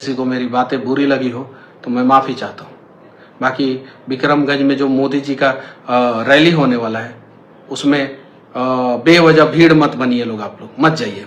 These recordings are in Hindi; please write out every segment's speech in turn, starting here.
किसी को मेरी बातें बुरी लगी हो तो मैं माफ़ी चाहता हूँ। बाकी विक्रमगंज में जो मोदी जी का रैली होने वाला है उसमें बेवजह भीड़ मत बनिए लोग, आप लोग मत जाइए।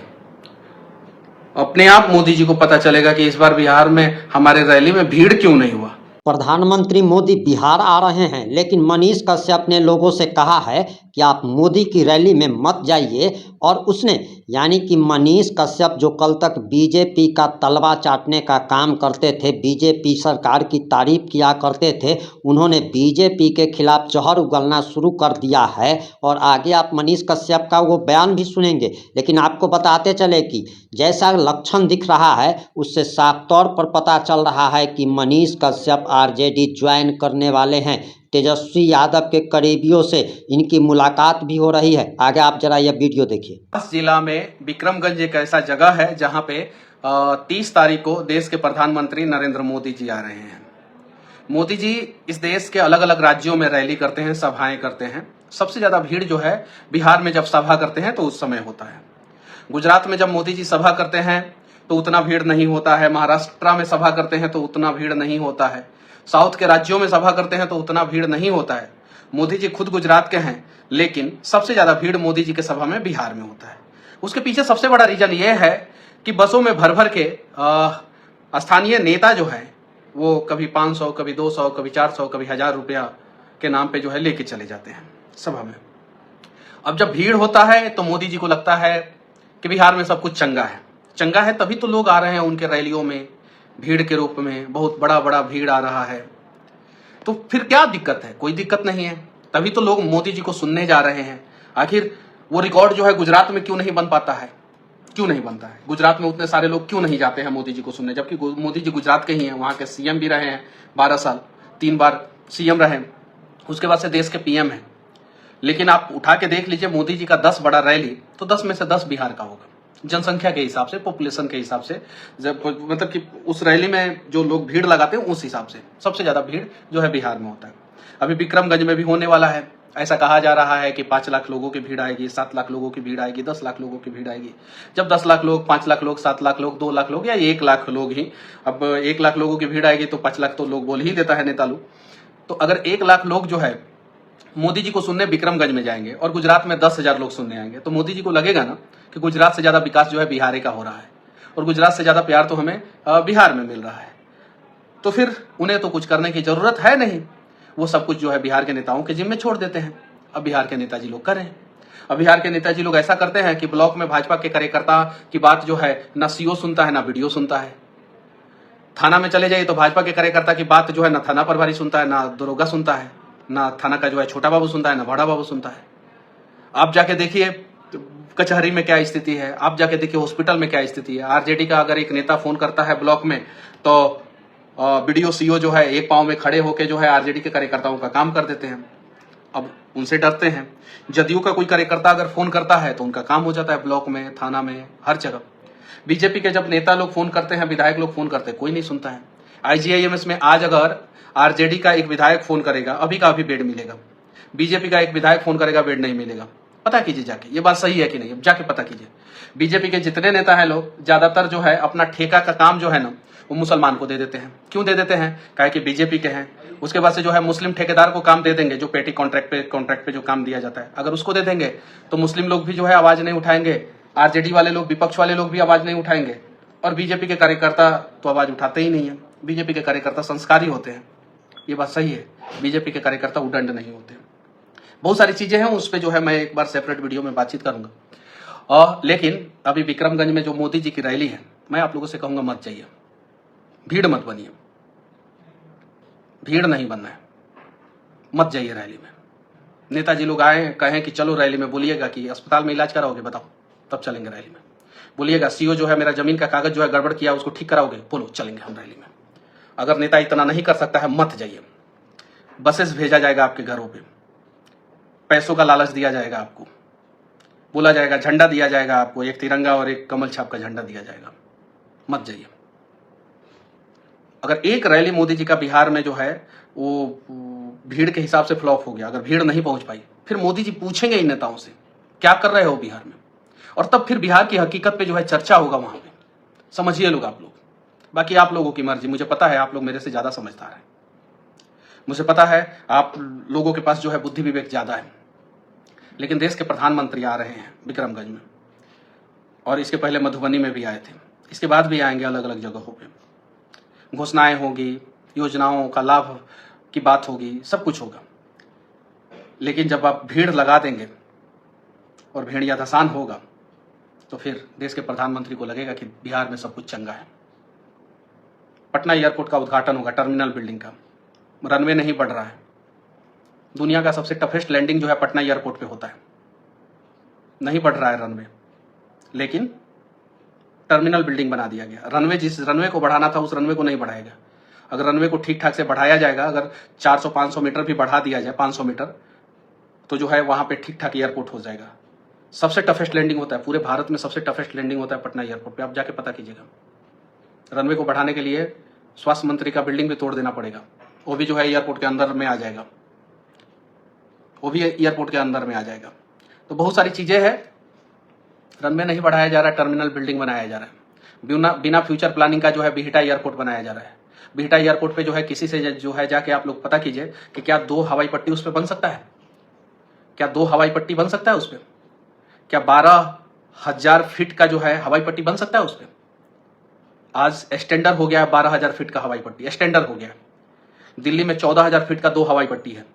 अपने आप मोदी जी को पता चलेगा कि इस बार बिहार में हमारे रैली में भीड़ क्यों नहीं हुआ। प्रधानमंत्री मोदी बिहार आ रहे हैं, लेकिन मनीष कश्यप ने लोगों से कहा है कि आप मोदी की रैली में मत जाइए। और उसने यानी कि मनीष कश्यप जो कल तक बीजेपी का तलवा चाटने का काम करते थे, बीजेपी सरकार की तारीफ किया करते थे, उन्होंने बीजेपी के खिलाफ जहर उगलना शुरू कर दिया है। और आगे आप मनीष कश्यप का वो बयान भी सुनेंगे। लेकिन आपको बताते चले कि जैसा लक्षण दिख रहा है उससे साफ तौर पर पता चल रहा है कि मनीष कश्यप आरजेडी ज्वाइन करने वाले हैं। तेजस्वी यादव के करीबियों से इनकी मुलाकात भी हो रही है। आगे आप जरा यह वीडियो देखिए। इस जिला में विक्रमगंज एक ऐसा जगह है जहां पे 30 तारीख को देश के प्रधानमंत्री नरेंद्र मोदी जी आ रहे हैं। मोदी जी इस देश के अलग अलग राज्यों में रैली करते हैं, सभाएं करते हैं। सबसे ज्यादा भीड़ जो है बिहार में जब सभा करते हैं तो उस समय होता है। गुजरात में जब मोदी जी सभा करते हैं तो उतना भीड़ नहीं होता है। महाराष्ट्र में सभा करते हैं तो उतना भीड़ नहीं होता है। साउथ के राज्यों में सभा करते हैं तो उतना भीड़ नहीं होता है। मोदी जी खुद गुजरात के हैं, लेकिन सबसे ज्यादा भीड़ मोदी जी के सभा में बिहार में होता है। उसके पीछे सबसे बड़ा रीजन ये है कि बसों में भर भर के स्थानीय नेता जो है वो कभी 500, कभी 200, कभी 400, कभी 1000 रुपया के नाम पे जो है लेके चले जाते हैं सभा में। अब जब भीड़ होता है तो मोदी जी को लगता है कि बिहार में सब कुछ चंगा है। चंगा है तभी तो लोग आ रहे हैं उनके रैलियों में, भीड़ के रूप में बहुत बड़ा बड़ा भीड़ आ रहा है। तो फिर क्या दिक्कत है? कोई दिक्कत नहीं है। तभी तो लोग मोदी जी को सुनने जा रहे हैं। आखिर वो रिकॉर्ड जो है गुजरात में क्यों नहीं बन पाता है? क्यों नहीं बनता है? गुजरात में उतने सारे लोग क्यों नहीं जाते हैं मोदी जी को सुनने, जबकि मोदी जी गुजरात के ही हैं, वहां के सीएम भी रहे हैं 12 साल, 3 बार सीएम रहे, उसके बाद से देश के पीएम है। लेकिन आप उठा के देख लीजिए मोदी जी का 10 बड़ा रैली तो 10 में से 10 बिहार का होगा, जनसंख्या के हिसाब से, पॉपुलेशन के हिसाब से। जब मतलब कि उस रैली में जो लोग भीड़ लगाते हैं उस हिसाब से सबसे ज्यादा भीड़ जो है बिहार में होता है। अभी विक्रमगंज में भी होने वाला है। ऐसा कहा जा रहा है कि 5 लाख लोगों की भीड़ आएगी, 7 लाख लोगों की भीड़ आएगी, 10 लाख लोगों की भीड़ आएगी। जब 10 लाख लोग, 5 लाख लोग, 7 लाख लोग, 2 लाख लोग या 1 लाख लोग ही, अब 1 लाख लोगों की भीड़ आएगी तो 5 लाख तो लोग बोल ही देता है नेता लोग। तो अगर 1 लाख लोग जो है मोदी जी को सुनने विक्रमगंज में जाएंगे और गुजरात में 10,000 लोग सुनने आएंगे, तो मोदी जी को लगेगा ना कि गुजरात से ज्यादा विकास जो है बिहार का हो रहा है और गुजरात से ज्यादा प्यार तो हमें बिहार में मिल रहा है। तो फिर उन्हें तो कुछ करने की जरूरत है नहीं। वो सब कुछ जो है बिहार के नेताओं के जिम्मे छोड़ देते हैं। अब बिहार के नेताजी लोग करें। अब बिहार के नेताजी लोग ऐसा करते हैं कि ब्लॉक में भाजपा के कार्यकर्ता की बात जो है ना सीओ सुनता है ना वीडियो सुनता है। थाना में चले जाइए तो भाजपा के कार्यकर्ता की बात जो है ना थाना प्रभारी सुनता है, ना दरोगा सुनता है, ना थाना का जो है छोटा बाबू सुनता है, ना बड़ा बाबू सुनता है। आप जाके देखिए कचहरी में क्या स्थिति है, आप जाके देखिए हॉस्पिटल में क्या स्थिति है। आरजेडी का अगर एक नेता फोन करता है ब्लॉक में तो बीडीओ सीओ जो है एक पांव में खड़े होकर जो है आरजेडी के कार्यकर्ताओं का काम कर देते हैं। अब उनसे डरते हैं। जदयू का कोई कार्यकर्ता अगर फोन करता है तो उनका काम हो जाता है ब्लॉक में, थाना में, हर जगह। बीजेपी के जब नेता लोग फोन करते हैं, विधायक लोग फोन करते हैं, कोई नहीं सुनता है। आईजीआईएमएस में आज अगर आरजेडी का एक विधायक फोन करेगा, अभी का अभी बेड मिलेगा। बीजेपी का एक विधायक फोन करेगा, बेड नहीं मिलेगा। पता कीजिए जाके, ये बात सही है कि नहीं, अब जाके पता कीजिए। बीजेपी के जितने नेता हैं लोग ज्यादातर जो है अपना ठेका का काम जो है ना वो मुसलमान को दे देते हैं। क्यों दे देते हैं? काहे कि बीजेपी के हैं। उसके बाद से जो है मुस्लिम ठेकेदार को काम दे देंगे, जो पेटी कॉन्ट्रैक्ट पे जो काम दिया जाता है, अगर उसको दे देंगे तो मुस्लिम लोग भी जो है आवाज नहीं उठाएंगे, आरजेडी वाले लोग, विपक्ष वाले लोग भी आवाज नहीं उठाएंगे। और बीजेपी के कार्यकर्ता तो आवाज उठाते ही नहीं है। बीजेपी के कार्यकर्ता संस्कारी होते हैं, ये बात सही है। बीजेपी के कार्यकर्ता उदंड नहीं होते। बहुत सारी चीजें हैं, उस पर जो है मैं एक बार सेपरेट वीडियो में बातचीत करूंगा। लेकिन अभी विक्रमगंज में जो मोदी जी की रैली है, मैं आप लोगों से कहूंगा मत जाइए, भीड़ मत बनिए, भीड़ नहीं बनना है, मत जाइए रैली में। नेताजी लोग आए कहें कि चलो रैली में, बोलिएगा कि अस्पताल में इलाज कराओगे, बताओ, तब चलेंगे रैली में। बोलिएगा सीओ जो है मेरा जमीन का कागज जो है गड़बड़ किया, उसको ठीक कराओगे, बोलो, चलेंगे हम रैली में। अगर नेता इतना नहीं कर सकता है, मत जाइए। बसेस भेजा जाएगा आपके घरों पे, पैसों का लालच दिया जाएगा आपको, बोला जाएगा, झंडा दिया जाएगा आपको, एक तिरंगा और एक कमल छाप का झंडा दिया जाएगा, मत जाइए। अगर एक रैली मोदी जी का बिहार में जो है वो भीड़ के हिसाब से फ्लॉप हो गया, अगर भीड़ नहीं पहुंच पाई, फिर मोदी जी पूछेंगे इन नेताओं से क्या कर रहे हो बिहार में, और तब फिर बिहार की हकीकत पे जो है चर्चा होगा वहां पे। समझिए लोग, आप लोग बाकी आप लोगों की मर्जी, मुझे पता है आप लोग मेरे से ज़्यादा समझदार हैं, मुझे पता है आप लोगों के पास जो है बुद्धि विवेक ज़्यादा है। लेकिन देश के प्रधानमंत्री आ रहे हैं विक्रमगंज में, और इसके पहले मधुबनी में भी आए थे, इसके बाद भी आएंगे अलग अलग जगहों पे। घोषणाएं होगी, योजनाओं का लाभ की बात होगी, सब कुछ होगा। लेकिन जब आप भीड़ लगा देंगे और भेड़िया धसान होगा तो फिर देश के प्रधानमंत्री को लगेगा कि बिहार में सब कुछ चंगा है। पटना एयरपोर्ट का उद्घाटन होगा, टर्मिनल बिल्डिंग का, रनवे नहीं बढ़ रहा है। दुनिया का सबसे टफेस्ट लैंडिंग जो है पटना एयरपोर्ट पे होता है, नहीं बढ़ रहा है रनवे, लेकिन टर्मिनल बिल्डिंग बना दिया गया। रनवे, जिस रनवे को बढ़ाना था उस रनवे को नहीं बढ़ाएगा। अगर रनवे को ठीक ठाक से बढ़ाया जाएगा, अगर 400-500 मीटर भी बढ़ा दिया जाए, 500 मीटर, तो जो है वहां पे ठीक ठाक एयरपोर्ट हो जाएगा। सबसे टफेस्ट लैंडिंग होता है पूरे भारत में, सबसे टफेस्ट लैंडिंग होता है पटना एयरपोर्ट पे, आप जाके पता कीजिएगा। रनवे को बढ़ाने के लिए स्वास्थ्य मंत्री का बिल्डिंग भी तोड़ देना पड़ेगा, वो भी जो है एयरपोर्ट के अंदर में आ जाएगा, वो भी एयरपोर्ट के अंदर में आ जाएगा। तो बहुत सारी चीजें हैं, रनवे नहीं बढ़ाया जा रहा है, टर्मिनल बिल्डिंग बनाया जा रहा है। बिना फ्यूचर प्लानिंग का जो है बिहटा एयरपोर्ट बनाया जा रहा है। बिहटा एयरपोर्ट पे जो है किसी से जो है जाके आप लोग पता कीजिए कि क्या 2 हवाई पट्टी उस पर बन सकता है, क्या 2 हवाई पट्टी बन सकता है उस पर, क्या 12,000 फीट का जो है हवाई पट्टी बन सकता है उस पर। आज स्टैंडर्ड हो गया है 12,000 फीट का हवाई पट्टी, स्टैंडर्ड हो गया है। दिल्ली में 14,000 फीट का 2 हवाई पट्टी है।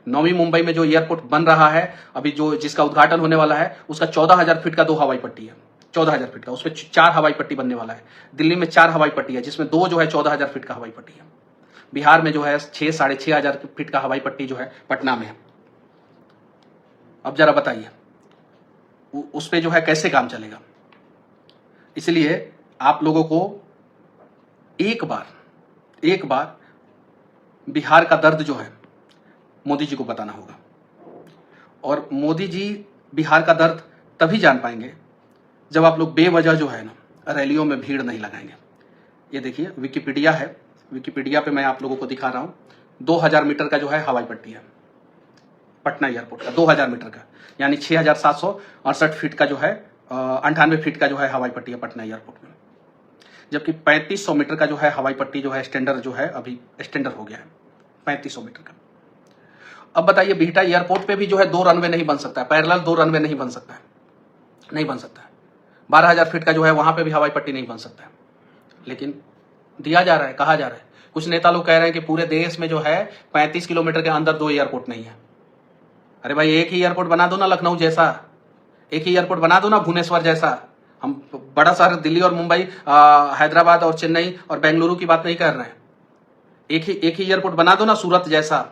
नवी मुंबई में जो एयरपोर्ट बन रहा है अभी, जो जिसका उद्घाटन होने वाला है, उसका 14,000 फीट का 2 हवाई पट्टी है, 14,000 फीट का, उस पर 4 हवाई पट्टी बनने वाला है। दिल्ली में 4 हवाई पट्टी है, जिसमें 2 जो है 14,000 फीट का हवाई पट्टी है। बिहार में जो है 6-6,500 फीट का हवाई पट्टी जो है पटना में है। अब जरा बताइए उस पे जो है कैसे काम चलेगा। इसलिए आप लोगों को एक बार बिहार का दर्द जो है मोदी जी को बताना होगा, और मोदी जी बिहार का दर्द तभी जान पाएंगे जब आप लोग बेवजह जो है ना रैलियों में भीड़ नहीं लगाएंगे। ये देखिए विकिपीडिया है, विकिपीडिया पे मैं आप लोगों को दिखा रहा हूं, 2000 मीटर का जो है हवाई पट्टी है पटना एयरपोर्ट का, 2000 मीटर का, यानी 6,768 फीट का जो है 98 फीट का जो है हवाई पट्टी है पटना एयरपोर्ट में। जबकि 3500 मीटर का जो है हवाई पट्टी जो है स्टैंडर्ड जो है अभी स्टैंडर्ड हो गया है 3500 मीटर का। अब बताइए बिहटा एयरपोर्ट पे भी जो है 2 रनवे नहीं बन सकता है, पैरेलल 2 रनवे नहीं बन सकता है, नहीं बन सकता है। 12,000 फीट का जो है वहां पे भी हवाई पट्टी नहीं बन सकता है, लेकिन दिया जा रहा है, कहा जा रहा है। कुछ नेता लोग कह रहे हैं कि पूरे देश में जो है 35 किलोमीटर के अंदर 2 एयरपोर्ट नहीं है। अरे भाई एक ही एयरपोर्ट बना दो ना लखनऊ जैसा, एक ही एयरपोर्ट बना दो ना भुवनेश्वर जैसा। हम बड़ा शहर दिल्ली और मुंबई, हैदराबाद और चेन्नई और बेंगलुरु की बात नहीं कर रहे हैं। एक ही एयरपोर्ट बना दो ना सूरत जैसा।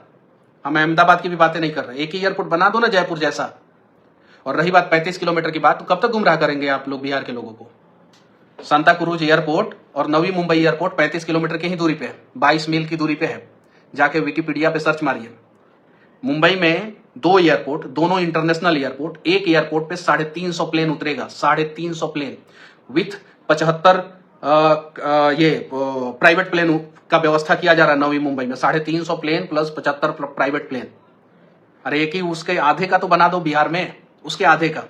हम अहमदाबाद की भी बातें नहीं कर रहे, एक ही एयरपोर्ट बना दो ना जयपुर जैसा। और रही बात 35 किलोमीटर की बात, तो कब तक गुमराह करेंगे आप लोग बिहार के लोगों को। सांता क्रूज एयरपोर्ट और नवी मुंबई एयरपोर्ट 35 किलोमीटर की ही दूरी पे है, 22 मील की दूरी पे है। जाके विकिपीडिया पे सर्च मारिए। मुंबई में 2 एयरपोर्ट, दोनों इंटरनेशनल एयरपोर्ट। एक एयरपोर्ट पे 350 प्लेन उतरेगा, 350 प्लेन विथ 75 ये प्राइवेट प्लेन का व्यवस्था किया जा रहा है नवी मुंबई में। 350 प्लेन प्लस 75 प्राइवेट प्लेन। अरे एक ही उसके आधे का तो बना दो बिहार में, उसके आधे का।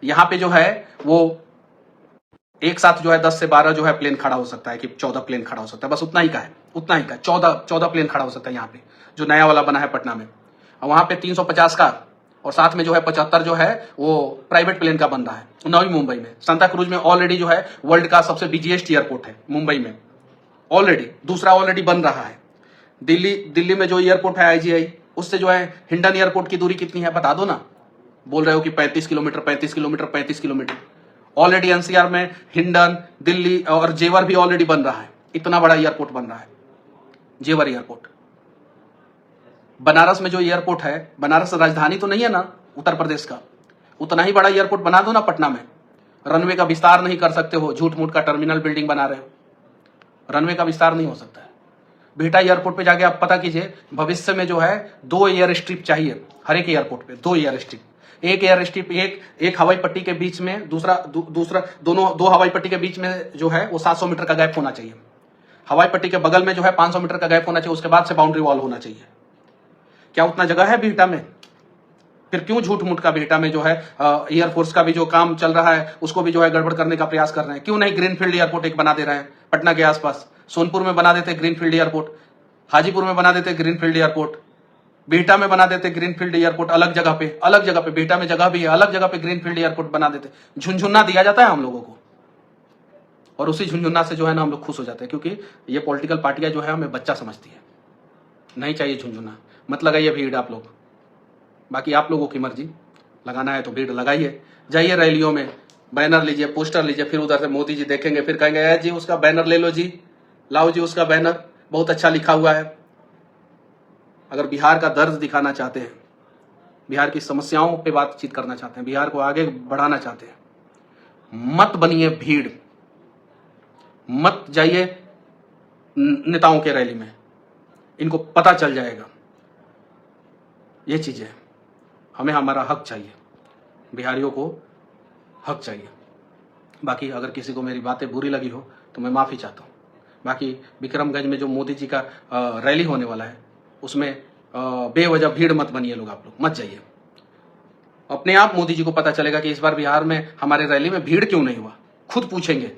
यहाँ पे जो है वो एक साथ जो है 10 से 12 जो है प्लेन खड़ा हो सकता है, कि 14 प्लेन खड़ा हो सकता है, बस उतना ही का है, उतना ही का 14 प्लेन खड़ा हो सकता है यहाँ पे, जो नया वाला बना है पटना में। और वहां पे 350 का, और साथ में जो है 75 जो है वो प्राइवेट प्लेन का बन रहा है नवी मुंबई में। सांता क्रूज में ऑलरेडी जो है वर्ल्ड का सबसे बिजिएस्ट एयरपोर्ट है मुंबई में, ऑलरेडी दूसरा ऑलरेडी बन रहा है। दिल्ली में जो एयरपोर्ट है IGI, उससे जो है हिंडन एयरपोर्ट की दूरी कितनी है बता दो ना। बोल रहे हो कि 35 kilometre 35 kilometre 35 kilometre. Already NCR में हिंडन, दिल्ली और जेवर भी ऑलरेडी बन रहा है। इतना बड़ा एयरपोर्ट बन रहा है जेवर एयरपोर्ट। बनारस में जो एयरपोर्ट है, बनारस राजधानी तो नहीं है ना उत्तर प्रदेश का, उतना ही बड़ा एयरपोर्ट बना दो ना पटना में। रनवे का विस्तार नहीं कर सकते हो, झूठ मूठ का टर्मिनल बिल्डिंग बना रहे हो, रनवे का विस्तार नहीं हो सकता है। बिहटा एयरपोर्ट पे जाके आप पता कीजिए, भविष्य में जो है 2 एयर स्ट्रिप चाहिए हर एक एयरपोर्ट पे, 2 एयर स्ट्रिप। एक एयर स्ट्रिप एक हवाई पट्टी के बीच में, दूसरा दोनों 2 हवाई पट्टी के बीच में जो है वो 700 मीटर का गैप होना चाहिए। हवाई पट्टी के बगल में जो है 500 मीटर का गैप होना चाहिए, उसके बाद से बाउंड्री वॉल होना चाहिए। क्या उतना जगह है बिहटा में? फिर क्यों झूठ मूठ का बिहटा में जो है एयरफोर्स का भी जो काम चल रहा है उसको भी जो है गड़बड़ करने का प्रयास कर रहे हैं? क्यों नहीं ग्रीनफील्ड एयरपोर्ट एक बना दे रहे हैं पटना के आसपास? सोनपुर में बना देते ग्रीनफील्ड एयरपोर्ट, हाजीपुर में बना देते ग्रीनफील्ड एयरपोर्ट, बिहटा में बना देते ग्रीनफील्ड एयरपोर्ट, अलग जगह पे बिहटा में जगह भी है, अलग जगह पे ग्रीनफील्ड एयरपोर्ट बना देते। झुनझुना दिया जाता है हम लोगों को, और उसी झुनझुना से जो है ना हम लोग खुश हो जाते हैं, क्योंकि ये पॉलिटिकल पार्टियां जो है हमें बच्चा समझती है। नहीं चाहिए झुनझुना, मत लगाइए भीड़ आप लोग, बाकी आप लोगों की मर्जी, लगाना है तो भीड़ लगाइए, जाइए रैलियों में, बैनर लीजिए, पोस्टर लीजिए, फिर उधर से मोदी जी देखेंगे, फिर कहेंगे जी उसका बैनर ले लो जी, लाओ जी उसका बैनर, बहुत अच्छा लिखा हुआ है। अगर बिहार का दर्द दिखाना चाहते हैं, बिहार की समस्याओं पे बातचीत करना चाहते हैं, बिहार को आगे बढ़ाना चाहते हैं, मत बनिए भीड़, मत जाइए नेताओं के रैली में, इनको पता चल जाएगा ये चीजें। हमें हमारा हक चाहिए, बिहारियों को हक चाहिए। बाकी अगर किसी को मेरी बातें बुरी लगी हो तो मैं माफी चाहता हूँ। बाकी विक्रमगंज में जो मोदी जी का रैली होने वाला है उसमें बेवजह भीड़ मत बनिए लोग, आप लोग मत जाइए। अपने आप मोदी जी को पता चलेगा कि इस बार बिहार में हमारे रैली में भीड़ क्यों नहीं हुआ, खुद पूछेंगे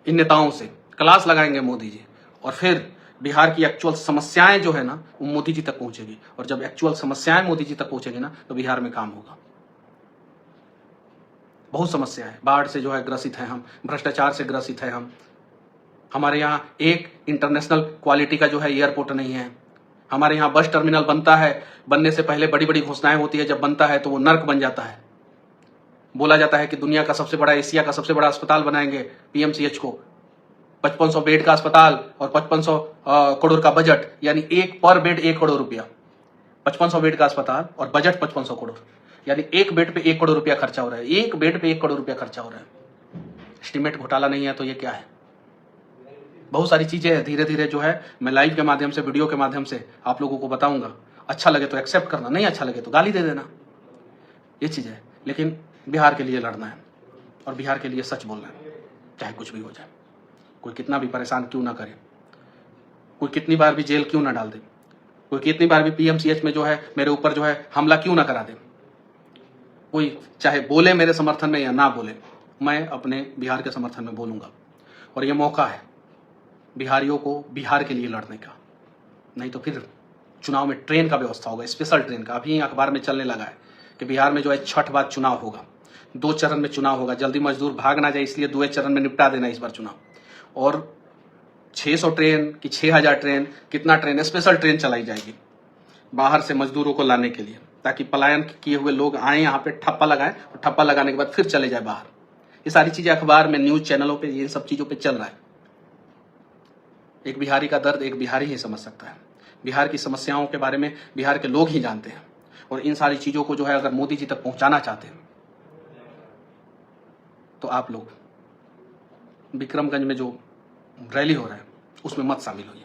इन नेताओं से, क्लास लगाएंगे मोदी जी, और फिर बिहार की एक्चुअल समस्याएं जो है ना वो मोदी जी तक पहुंचेगी, और जब एक्चुअल समस्याएं मोदी जी तक पहुंचेगी ना तो बिहार में काम होगा। बहुत समस्या है, बाढ़ से जो है ग्रसित है हम, भ्रष्टाचार से ग्रसित है हम, हमारे यहाँ एक इंटरनेशनल क्वालिटी का जो है एयरपोर्ट नहीं है, हमारे यहाँ बस टर्मिनल बनता है, बनने से पहले बड़ी बड़ी घोषणाएं होती है, जब बनता है तो वो नर्क बन जाता है। बोला जाता है कि दुनिया का सबसे बड़ा, एशिया का सबसे बड़ा अस्पताल बनाएंगे पीएमसीएच को, 5500 बेड का अस्पताल और 5500 करोड़ का बजट, यानी एक पर बेड 1 करोड़ रुपया, 5500 बेड का अस्पताल और बजट 5500 करोड़, यानी एक बेड पे 1 करोड़ रुपया खर्चा हो रहा है, एक बेड पे 1 करोड़ रुपया खर्चा हो रहा है। एस्टीमेट घोटाला नहीं है तो ये क्या है? बहुत सारी चीजें हैं, धीरे धीरे जो है मैं लाइव के माध्यम से, वीडियो के माध्यम से आप लोगों को बताऊंगा। अच्छा लगे तो एक्सेप्ट करना, नहीं अच्छा लगे तो गाली दे देना, ये चीज है। लेकिन बिहार के लिए लड़ना है और बिहार के लिए सच बोलना है, चाहे कुछ भी हो जाए। कोई कितना भी परेशान क्यों ना करे, कोई कितनी बार भी जेल क्यों ना डाल दे, कोई कितनी बार भी पीएमसीएच में जो है मेरे ऊपर जो है हमला क्यों ना करा दे, कोई चाहे बोले मेरे समर्थन में या ना बोले, मैं अपने बिहार के समर्थन में बोलूंगा। और ये मौका है बिहारियों को बिहार के लिए लड़ने का, नहीं तो फिर चुनाव में ट्रेन का व्यवस्था होगा, स्पेशल ट्रेन का। अभी अखबार में चलने लगा है कि बिहार में जो है 6 बाद चुनाव होगा, 2 चरण में चुनाव होगा, जल्दी मजदूर भाग ना जाए इसलिए 2 चरण में निपटा देना इस बार चुनाव। और 600 ट्रेन कि 6000 ट्रेन, कितना ट्रेन, स्पेशल ट्रेन चलाई जाएगी बाहर से मजदूरों को लाने के लिए, ताकि पलायन किए हुए लोग आए यहाँ पे, ठप्पा लगाएं और ठप्पा लगाने के बाद फिर चले जाए बाहर। ये सारी चीजें अखबार में, न्यूज चैनलों पे, ये सब चीजों पे चल रहा है। एक बिहारी का दर्द एक बिहारी ही समझ सकता है, बिहार की समस्याओं के बारे में बिहार के लोग ही जानते हैं। और इन सारी चीजों को जो है अगर मोदी जी तक पहुंचाना चाहते हैं तो आप लोग विक्रमगंज में जो रैली हो रहा है उसमें मत शामिल होइए।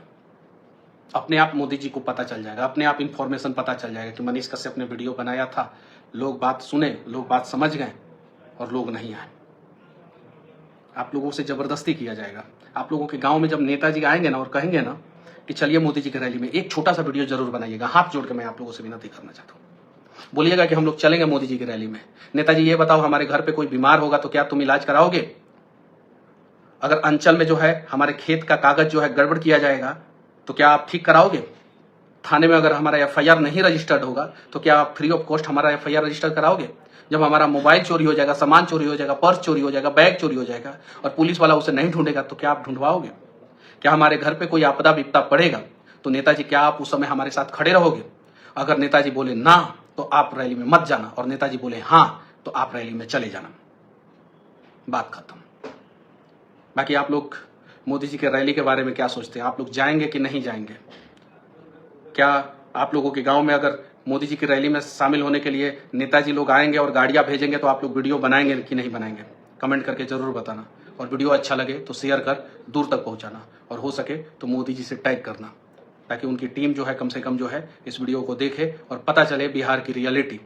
अपने आप मोदी जी को पता चल जाएगा, अपने आप इंफॉर्मेशन पता चल जाएगा कि मनीष कश्यप ने वीडियो बनाया था, लोग बात सुने, लोग बात समझ गए और लोग नहीं आए। आप लोगों से जबरदस्ती किया जाएगा। आप लोगों के गांव में जब नेताजी आएंगे ना और कहेंगे ना कि चलिए मोदी जी की रैली में, एक छोटा सा वीडियो जरूर बनाइएगा, हाथ जोड़ के मैं आप लोगों से विनती करना चाहता हूँ। बोलिएगा कि हम लोग चलेंगे मोदी जी की रैली में। नेताजी ये बताओ, हमारे घर पे कोई बीमार होगा तो क्या तुम इलाज कराओगे? अगर अंचल में जो है हमारे खेत का कागज जो है गड़बड़ किया जाएगा तो क्या आप ठीक कराओगे? थाने में अगर हमारा एफआईआर नहीं रजिस्टर्ड होगा तो क्या आप फ्री ऑफ कॉस्ट हमारा एफआईआर रजिस्टर कराओगे? जब हमारा मोबाइल चोरी हो जाएगा, सामान चोरी हो जाएगा, पर्स चोरी हो जाएगा, बैग चोरी हो जाएगा और पुलिस वाला उसे नहीं ढूंढेगा तो क्या आप ढूंढवाओगे? क्या हमारे घर पे कोई आपदा विपदा पड़ेगा तो नेताजी क्या आप उस समय हमारे साथ खड़े रहोगे? अगर नेताजी बोले ना तो आप रैली में मत जाना, और नेताजी बोले हाँ तो आप रैली में चले जाना, बात खत्म। बाकी आप लोग मोदी जी के रैली के बारे में क्या सोचते हैं? आप लोग जाएंगे कि नहीं जाएंगे? क्या आप लोगों के गांव में अगर मोदी जी की रैली में शामिल होने के लिए नेताजी लोग आएंगे और गाड़ियां भेजेंगे तो आप लोग वीडियो बनाएंगे कि नहीं बनाएंगे? कमेंट करके जरूर बताना। और वीडियो अच्छा लगे तो शेयर कर दूर तक पहुंचाना, और हो सके तो मोदी जी से टैग करना, ताकि उनकी टीम जो है कम से कम जो है इस वीडियो को देखे और पता चले बिहार की रियलिटी।